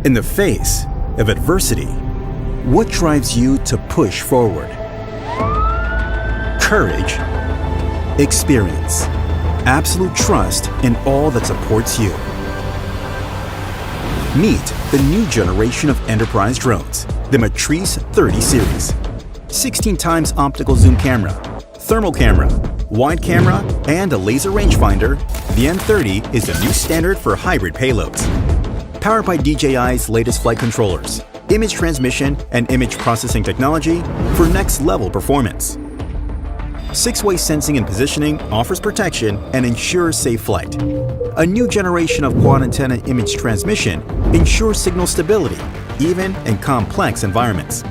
In the face of adversity, what drives you to push forward? Courage, experience, absolute trust in all that supports you. Meet the new generation of enterprise drones, the Matrice 30 series. 16 times optical zoom camera, thermal camera, wide camera, and a laser rangefinder, the M30 is the new standard for hybrid payloads. Powered by DJI's latest flight controllers, image transmission, and image processing technology for next-level performance. 6-way sensing and positioning offers protection and ensures safe flight. A new generation of quad-antenna image transmission ensures signal stability, even in complex environments.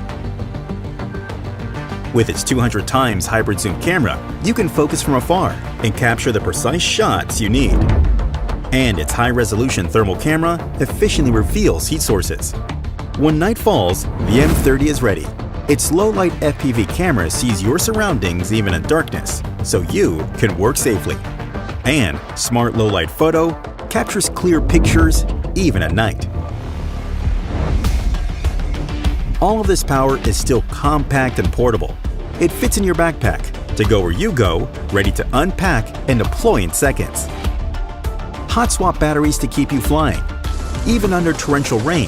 With its 200 times hybrid zoom camera, you can focus from afar and capture the precise shots you need. And its high-resolution thermal camera efficiently reveals heat sources. When night falls, the M30 is ready. Its low-light FPV camera sees your surroundings even in darkness, so you can work safely. And Smart Low-Light Photo captures clear pictures even at night. All of this power is still compact and portable. It fits in your backpack to go where you go, ready to unpack and deploy in seconds. Hot swap batteries to keep you flying, even under torrential rain,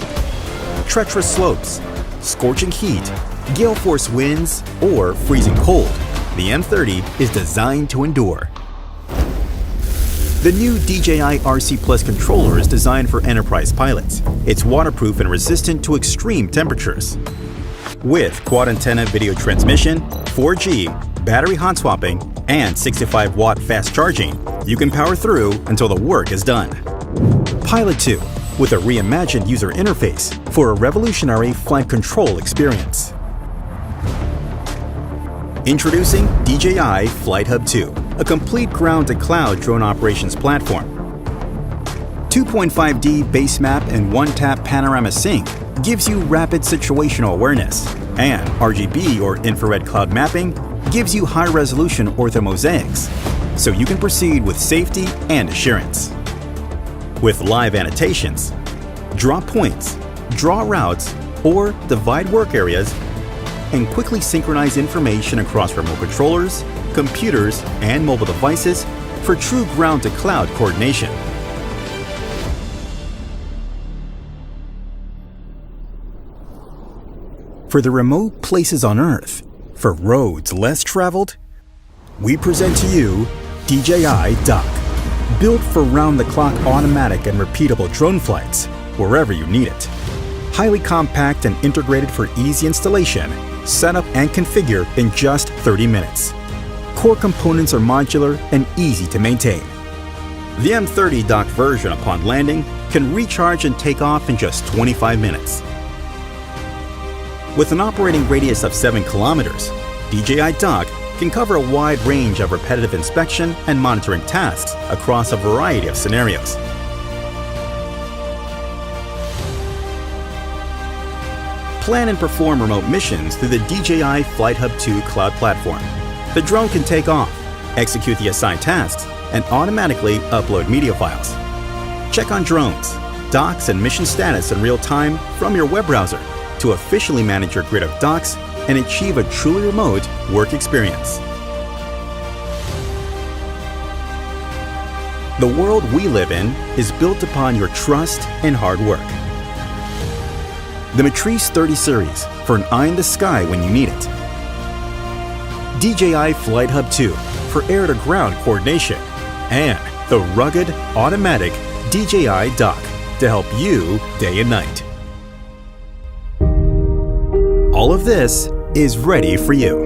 treacherous slopes, scorching heat, gale force winds, or freezing cold. The M30 is designed to endure. The new DJI RC Plus controller is designed for enterprise pilots. It's waterproof and resistant to extreme temperatures. With quad antenna video transmission, 4G, battery hot swapping, and 65-watt fast charging, you can power through until the work is done. Pilot 2, with a reimagined user interface for a revolutionary flight control experience. Introducing DJI FlightHub 2, a complete ground-to-cloud drone operations platform. 2.5D base map and one-tap panorama sync gives you rapid situational awareness, and RGB or infrared cloud mapping gives you high-resolution orthomosaics, so you can proceed with safety and assurance. With live annotations, draw points, draw routes, or divide work areas, and quickly synchronize information across remote controllers, computers, and mobile devices for true ground-to-cloud coordination. For the remote places on Earth, for roads less traveled, we present to you DJI Dock, built for round-the-clock automatic and repeatable drone flights wherever you need it. Highly compact and integrated for easy installation, setup and configure in just 30 minutes. Core components are modular and easy to maintain. The M30 Dock version upon landing can recharge and take off in just 25 minutes. With an operating radius of 7 kilometers, DJI Dock can cover a wide range of repetitive inspection and monitoring tasks across a variety of scenarios. Plan and perform remote missions through the DJI FlightHub 2 cloud platform. The drone can take off, execute the assigned tasks, and automatically upload media files. Check on drones, docks, and mission status in real time from your web browser to officially manage your grid of docks and achieve a truly remote work experience. The world we live in is built upon your trust and hard work. The Matrice 30 series for an eye in the sky when you need it. DJI FlightHub 2 for air-to-ground coordination. And the rugged, automatic DJI Dock to help you day and night. All of this is ready for you.